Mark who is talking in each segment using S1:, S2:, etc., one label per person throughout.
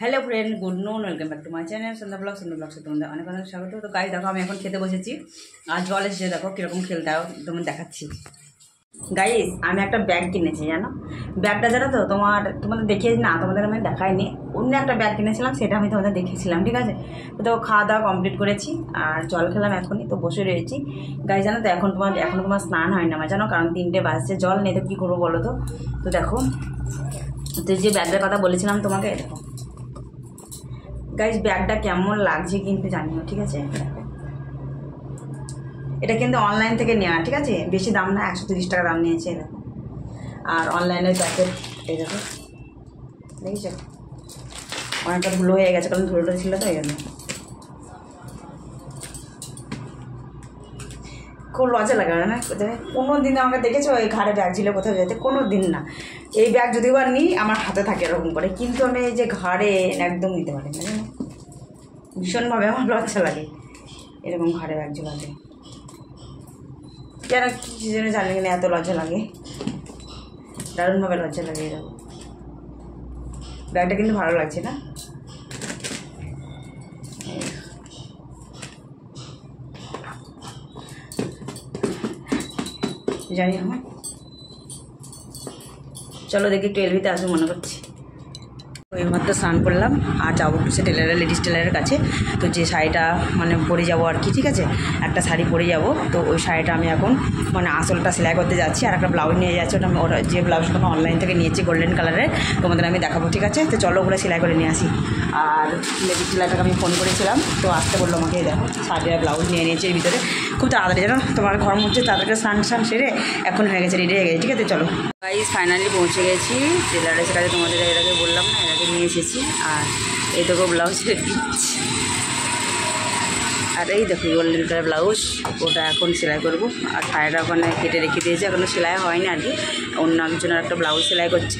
S1: Hello friend, good নুন, welcome back to my channel Sandhya blog তোমাদের অনেক অনেক স্বাগত। তো গাইস দেখো, আমি এখন খেতে বসেছি আর জল এসেছে, দেখো কীরকম খেলতেও তোমার দেখাচ্ছি। গাইস আমি একটা ব্যাগ কিনেছি, জানো ব্যাগটা জানো তো তোমাদের দেখিয়েছি না, তোমাদের আমি দেখাইনি। অন্য একটা ব্যাগ কিনেছিলাম, সেটা আমি তোমাদের দেখিয়েছিলাম, ঠিক আছে। তো খাওয়া দাওয়া কমপ্লিট করেছি আর জল খেলাম এখনই, তো বসে রয়েছি। গাইস জানো তো এখন তোমার স্নান হয় না আমার, জানো, কারণ 3টে বাজছে, জল নেই তো কী করবো বলো তো। তো দেখো, তো যে ব্যাগটার কথা বলেছিলাম তোমাকে, দেখো গাইস ব্যাগটা কেমন লাগছে কিন্তু জানিও, ঠিক আছে। এটা কিন্তু অনলাইন থেকে নেওয়া, ঠিক আছে, বেশি দাম না, 130 টাকা দাম নিয়েছে। দেখো আর অনলাইনের প্যাকেট, এই দেখো দেখেছো, অনেকটা ধুলো হয়ে গেছে, কারণ ধুলোটা ছিল তো এই জন্য। খুব লজ্জা লাগে না, কোনো দিন আমাকে দেখেছো এই ঘাড়ে ব্যাগ ছিল কোথাও যেতে, কোনো দিন না। এই ব্যাগ যদি বা নিই আমার হাতে থাকে এরকম করে, কিন্তু আমি এই যে ঘাড়ে একদম নিতে পারি না, জানো, ভীষণভাবে আমার লজ্জা লাগে এরকম ঘাড়ে ব্যাগ ঝোলাতে। কেন কী জন্য জানি না, এত লজ্জা লাগে, দারুণভাবে লজ্জা লাগে। এরকম ব্যাগটা কিন্তু ভালো লাগছে না, জানি আমার। চলো দেখি একটু এলভিতে আসবো মনে করছি। এইমাত্র স্নান করলাম আর যাবো একটু সে লেডিস টেলারের কাছে। তো যে শাড়িটা মানে পরে যাবো আর কি, ঠিক আছে, একটা শাড়ি পরে যাব। তো ওই শাড়িটা আমি এখন মানে আসলটা সেলাই করতে যাচ্ছি, আর একটা ব্লাউজ নিয়ে যাচ্ছি। ওটা যে ব্লাউজটা আমি অনলাইন থেকে নিয়েছি গোল্ডেন কালারের, তোমাদের আমি দেখাবো, ঠিক আছে। তো চলো ওগুলো সেলাই করে নিয়ে আসি। আর লেডিস টেলারটাকে আমি ফোন করেছিলাম, তো আসতে বললো আমাকে। দেখো শাড়ি আর ব্লাউজ নিয়ে নিয়েছি এর ভিতরে, খুব তাড়াতাড়ি, জানো তোমার ঘর হচ্ছে তাড়াতাড়ি স্নান সেরে এখন হয়ে গেছে, রেডি হয়ে গেছে, ঠিক আছে। চলো গাইস ফাইনালি পৌঁছে গেছি টেলারের কাছে, তোমাদের এর আগে বললাম না, এর আগে নিয়ে এসেছি। আর এই দেখো ব্লাউজের পিচ, আর এই দেখো গোল্ডেন কালার ব্লাউজ, ওটা এখন সেলাই করবো। আর শাড়িটা ওখানে কেটে রেখে দিয়েছে, এখনো সেলাই হয়নি আর কি, অন্য একজনের একটা ব্লাউজ সেলাই করছে।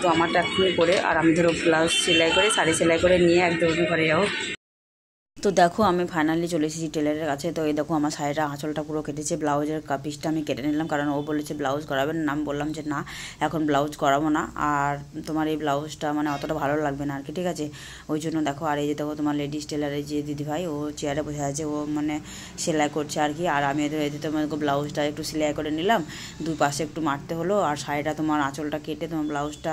S1: তো আমারটা এখনই করে, আর আমি ধরো ব্লাউজ সেলাই করে শাড়ি সেলাই করে নিয়ে একদম ঘরে যাবো। তো দেখো আমি ফাইনালি চলে এসেছি টেলারের কাছে। তো এই দেখো আমার শাড়িটা আঁচলটা পুরো কেটেছে, ব্লাউজের পিসটা আমি কেটে নিলাম, কারণ ও বলেছে ব্লাউজ করাবেন না। আমি বললাম যে না, এখন ব্লাউজ করাবো না, আর তোমার এই ব্লাউজটা মানে অতটা ভালো লাগবে না আর কি, ঠিক আছে, ওই জন্য। দেখো আর এই যে দেখো তোমার লেডিস টেলারের যে দিদিভাই, ও চেয়ারে বসে আছে, ও মানে সেলাই করছে আর কি। আর আমি এতে তোমাকে ব্লাউজটা একটু সেলাই করে নিলাম, দুই পাশে একটু মারতে হলো। আর শাড়িটা তোমার আঁচলটা কেটে তোমার ব্লাউজটা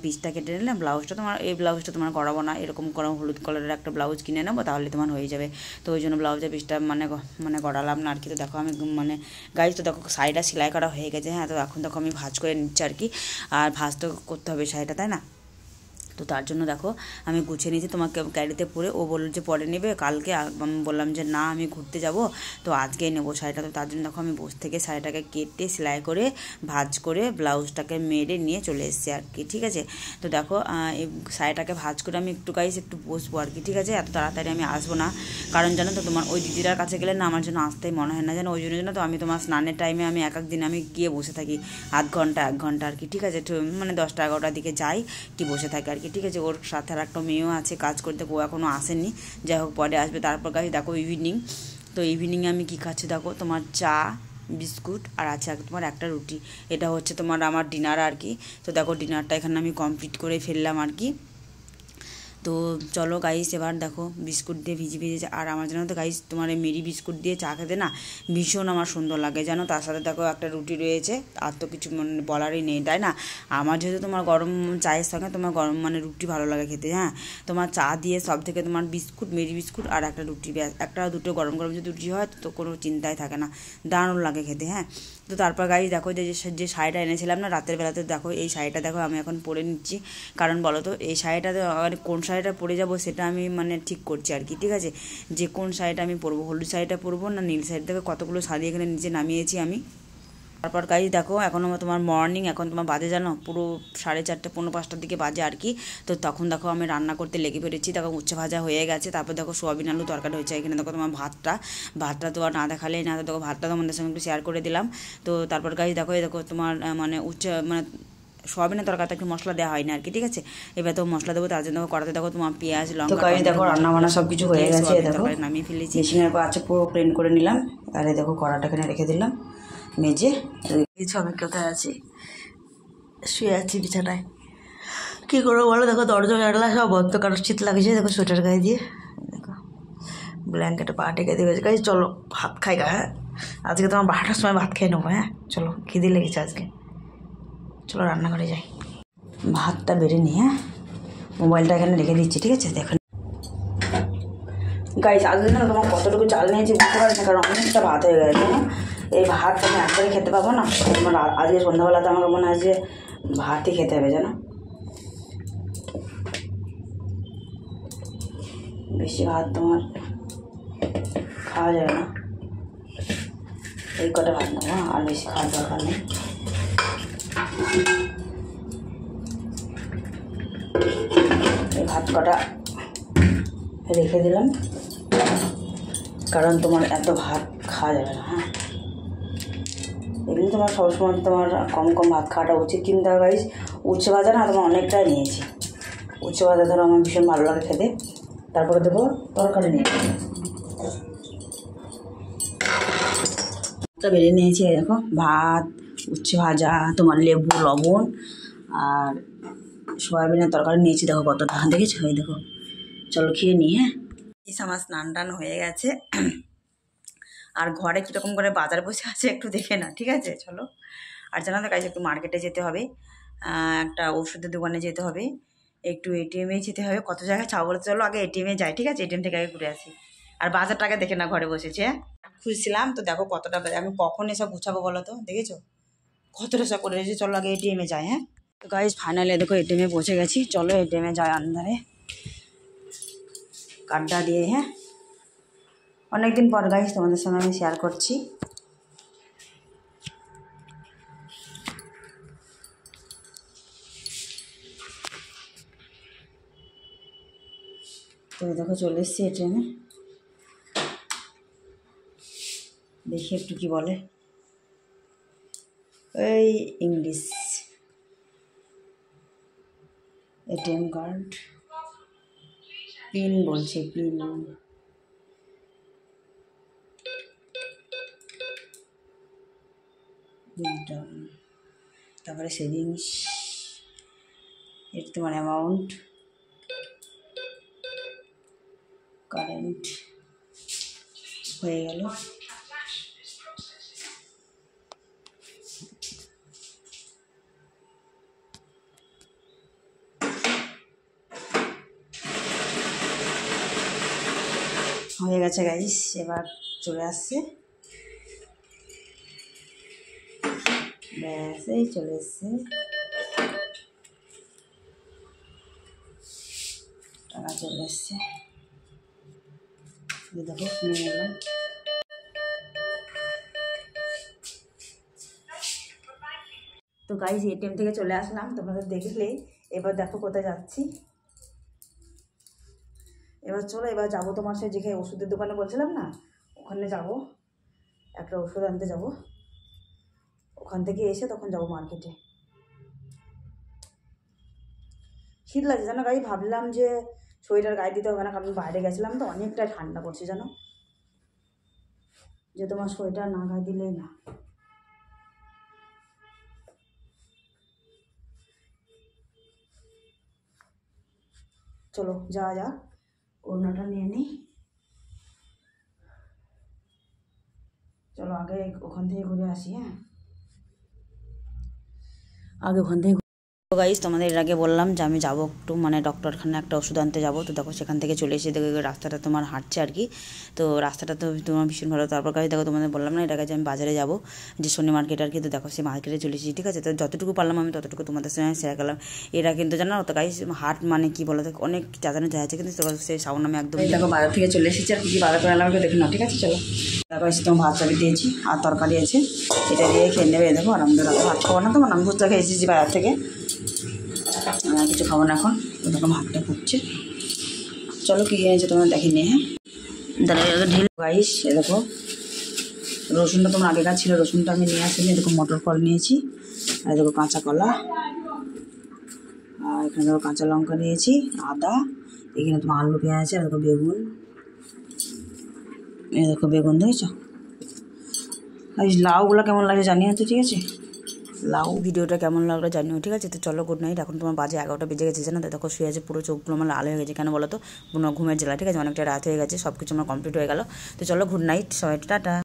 S1: পিসটা কেটে নিলাম। ব্লাউজটা তোমার এই ব্লাউজটা তোমার করাবো না, এরকম করে হলুদ কালারের একটা ব্লাউজ কিনে নেবো, তাহলে তোমার হয়ে যাবে। তো ওই জন্য ব্লাউজের পিসটা মানে করালাম না আর কি। তো দেখো আমি মানে গাইজ, তো দেখো শাড়িটা সেলাই করা হয়ে গেছে, হ্যাঁ। তো এখন দেখো আমি ভাঁজ করে নিচ্ছি আর কি, আর ভাঁজ তো করতে হবে শাড়িটা, তাই না। তো তার জন্য দেখো আমি গুছিয়ে নিয়েছি তোমাকে গাড়িতে পরে। ও বললো যে পরে নেবে কালকে, আমি বললাম যে না আমি ঘুরতে যাব, তো আজকেই নেবো শাড়িটা। তো তার জন্য দেখো আমি বসে থেকে শাড়িটাকে কেটে সেলাই করে ভাঁজ করে ব্লাউজটাকে মেরে নিয়ে চলে এসেছি আর কি, ঠিক আছে। তো দেখো এই শাড়িটাকে ভাঁজ করে আমি একটু একটু বসবো আর কি, ঠিক আছে। এত তাড়াতাড়ি আমি আসবো না, কারণ জানো তো তোমার ওই দিদিটার কাছে গেলে না আমার জন্য আসতেই মনে হয় না, জানো, ওই জন্য তো আমি তোমার স্নানের টাইমে আমি এক দিন আমি গিয়ে বসে থাকি আধ ঘন্টা 1 ঘন্টা আর কি, ঠিক আছে। মানে 10টা 11টার দিকে যাই কি বসে থাকি আর কি, ঠিক আছে। ওর সাথে আর একটা মেয়েও আছে কাজ করতে, ও এখনও আসেনি, যাই হোক পরে আসবে। তারপর কাছে দেখো ইভিনিং, তো ইভিনিংয়ে আমি কী খাচ্ছি দেখো, তোমার চা বিস্কুট আর আছে তোমার একটা রুটি, এটা হচ্ছে তোমার আমার ডিনার আর কি। তো দেখো ডিনারটা এখানে আমি কমপ্লিট করে ফেললাম আর কি। তো চলো গাইস এবার দেখো বিস্কুট দিয়ে ভিজে। আর আমার জানো তো গাইস তোমার এই মেরি বিস্কুট দিয়ে চা খেতে না ভীষণ আমার সুন্দর লাগে, জানো। তার সাথে দেখো একটা রুটি রয়েছে, আর তো কিছু মানে বলারই নেই, তাই না। আমার যেহেতু তোমার গরম চায়ের সঙ্গে তোমার গরম মানে রুটি ভালো লাগে খেতে, হ্যাঁ। তোমার চা দিয়ে সব থেকে তোমার বিস্কুট, মেরি বিস্কুট আর একটা রুটি, একটা দুটো গরম গরম যদি রুটি হয় তো কোনো চিন্তাই থাকে না, দারুণ লাগে খেতে, হ্যাঁ। তো তারপর গাইস দেখো যে শাড়িটা এনেছিলাম না রাতের বেলাতে, দেখো এই শাড়িটা দেখো আমি এখন পরে নিচ্ছি। কারণ বলো তো এই শাড়িটাতে কোন শাড়িটা পরে যাবো সেটা আমি মানে ঠিক করছি আর কি, ঠিক আছে, যে কোন শাড়িটা আমি পরবো, হলুদ শাড়িটা পরবো না নীল শাড়ি। দেখো কতগুলো শাড়ি এখানে নিচে নামিয়েছি আমি। তারপর গাইজ দেখো এখনও তোমার মর্নিং, এখন তোমার বাজে জানো পুরো 4:30 পৌনে 5টার দিকে বাজে আর কি। তো তখন দেখো আমি রান্না করতে লেগে পড়েছি, দেখো উচ্ছে ভাজা হয়ে গেছে, তারপর দেখো সোয়াবিন আলু তরকারি হয়েছে। এখানে দেখো তোমার ভাতটা তো আর না দেখালেই না, তো দেখো ভাতটা তোমাদের সঙ্গে একটু শেয়ার করে দিলাম। তো তারপর গাইজ দেখো তোমার মানে উচ্ছে মানে সোয়াবিনের তরকারিতে একটু মশলা দেওয়া হয় না আর কি, ঠিক আছে। এবার তো মশলা দেবো, তার জন্য কড়াতে দেখো তোমার পেঁয়াজ লঙ্কা, দেখো রান্না বান্না সব কিছু হয়ে গেছে, দেখো নামিয়ে ফেলেছি, মেশিনের পর আছে পুরো ক্লিন করে নিলাম। আর দেখো কড়াটা এখানে রেখে দিলাম মেজে। কিছু আমি কোথায় আছি, শুয়ে আছি বিছানায়, কী করবো বলো, দেখো দরজা জানলা সব বন্ধ, কারোর শীত লাগছে, দেখো সোয়েটার গায়ে দিয়ে, দেখো ব্ল্যাঙ্কেটে পা টেকে দিয়ে গাই। চলো ভাত খাই গা। হ্যাঁ, আজকে তোমার 12টার সময় ভাত খেয়ে নেবো। হ্যাঁ চলো, খিদে লেগেছে আজকে, চলো রান্নাঘরে যাই, ভাতটা বেড়ে নিই। হ্যাঁ, মোবাইলটা এখানে রেখে দিচ্ছি, ঠিক আছে? দেখো গাইস, আজকে না তোমার কতটুকু চাল নিয়েছি বুঝতে পারছি না, কারণ অনেকটা ভাত হয়ে গেছে। এই ভাত আমি একবারে খেতে পাবো না, তোমার আজকে সন্ধ্যাবেলাতে আমাকে মনে হয় যে ভাতই খেতে হবে, জানো? বেশি ভাত তোমার খাওয়া যাবে না, এই কটা ভাত নেবো, আর বেশি খাওয়ার দরকার নেই। এই ভাত কটা রেখে দিলাম, কারণ তোমার এত ভাত খাওয়া যাবে না। হ্যাঁ, এমনি তোমার সবসময় তোমার কম কম ভাত খাওয়াটা উচিত, কিন্তু গাইস উচ্ছে ভাজা না তোমার অনেকটাই নিয়েছি। উচ্ছে ভাজা ধরো আমার ভীষণ ভালো লাগে খেতে। তারপরে দেবো তরকারি নিয়েছি, বেড়ে নিয়েছি। দেখো ভাত, উচ্ছে ভাজা, তোমার লেবু, লবণ আর সয়াবিনের তরকারি নিয়েছি। দেখো কতটা, দেখেছো? এই দেখো, চলো খেয়ে নিই। হ্যাঁ, আমার স্নান টান হয়ে গেছে, আর ঘরে কীরকম করে বাজার বসে আছে একটু দেখে না, ঠিক আছে? চলো। আর জানো তো গাইস, একটু মার্কেটে যেতে হবে, একটা ওষুধের দোকানে যেতে হবে, একটু এটিএমে যেতে হবে, কত জায়গায় চাও বলে। চলো আগে এটিএমে যাই, ঠিক আছে? এটিএম থেকে আগে ঘুরে আসি, আর বাজারটাকে দেখে না, ঘরে বসেছে। হ্যাঁ, খুঁজছিলাম তো, দেখো কতটা আমি কখন এসব গুছাবো বলো তো, দেখেছো কতটা সব করে এসেছি। চলো আগে এটিএমে যাই। হ্যাঁ তো গাইস, ফাইনালি দেখো এটিএমে পৌঁছে গেছি, চলো এটিএমে যাই আন্দারে কার্ডটা দিয়ে। হ্যাঁ, অনেকদিন পর গাইস তোমাদের সঙ্গে আমি শেয়ার করছি। তো দেখো চলে এসছি এটিএমে, দেখি একটু কি বলে। এই ইংলিশ এটিএম কার্ড পিন বলছে, পিন তারপরে সেভিংস, এটা তোমার অ্যামাউন্ট, কারেন্ট হয়ে গেল। হয়ে গেছে গাইস, এবার চলে আসছে, ব্যাস এই চলে এসছে, টাকা চলে এসছে। দেখো নিয়ে নিলাম। তো গাইস এটিএম থেকে চলে আসলাম, তোমাদের দেখলে। এবার দেখো কোথায় যাচ্ছি, এবার চলো এবার যাবো তোমার সে যেখানে ওষুধের দোকানে বলছিলাম না, ওখানে যাব, একটা ওষুধ আনতে যাব। ওখান থেকে এসে তখন যাব মার্কেটে। শীত লাগছে জানো গাই, ভাবলাম যে সোয়েটার গায়ে দিতে হবে না, কারণ বাইরে গেছিলাম তো অনেকটা ঠান্ডা পড়ছে জানো, যে তোমার সোয়েটার না গায়ে দিলেই না। চলো যাওয়া যাক, ওড়নাটা নিয়ে নিই। চলো আগে ওখান থেকে ঘুরে আসি। হ্যাঁ, আগে ওখান থেকে। তো গাইস তোমাদের এর আগে বললাম যে আমি যাবো একটু মানে ডক্টরখানে একটা ওষুধ আনতে যাবো। তো দেখো সেখান থেকে চলে এসে দেখো রাস্তাটা তোমার হাঁটছে আর কি, তো রাস্তাটা তো তোমার ভীষণ ভালো। তারপর গাইস দেখো তোমাদের বললাম না এর আগে যে আমি বাজারে যাবো, যে শনি মার্কেট আর কি। তো দেখো সেই মার্কেটে চলে এসেছি, ঠিক আছে? তো যতটুকু পারলাম আমি ততটুকু তোমাদের সঙ্গে শেয়ার করলাম। এরা কিন্তু জানো তো গাইস, হাট মানে কি বলো, অনেক চাঁদানো যায় আছে, কিন্তু সেই সাউন্ড আমি একদম। দেখো বাজার থেকে চলে এসেছি, আর কি বাজার করে এলাম একটু দেখে নাও, ঠিক আছে? চলো দেখো এসে তোমার ভাত চাবি দিয়েছি আর তরকারি আছে, এটা দিয়ে খেয়ে নেবে। দেখো আর আমাদের ভাত খাবো না, তোমার আমি বুঝতে খেয়ে এসেছি বাজার থেকে, আমি আর কিছু খাবো না এখন। এরকম হাতটা ফুটছে, চলো কী এনেছে তোমার দেখে নিয়ে। হ্যাঁ দাঁড়া ঢেলে গাইস, দেখো রসুনটা তোমার আগেকার ছিল, রসুনটা আমি নিয়ে আসিনি। এরকম মটর ফল নিয়েছি, আর দেখো কাঁচা কলা, আর এখানে দেখো কাঁচা লঙ্কা নিয়েছি, আদা, এখানে তোমার আলু পেঁয়াজ আছে, আর দেখো বেগুন, এই দেখো বেগুন দেখেছো। আর লাউগুলো কেমন লাগে জানিয়ে তো, ঠিক আছে? ভিডিওটা কেমন লাগলো জানিও, ঠিক আছে? তো চলো গুড নাইট। এখন তোমার বাজে 11টা বেজে গেছে, জানো তো? দেখো শুয়ে আছে, পুরো চোখগুলো আমার লাল হয়ে গেছে। কেন বলো তো? ঘুমের জেলা, ঠিক আছে? অনেকটা রাত হয়ে গেছে, সব কিছু আমার কমপ্লিট হয়ে গেল। তো চলো গুড নাইট সবাই, টাটা।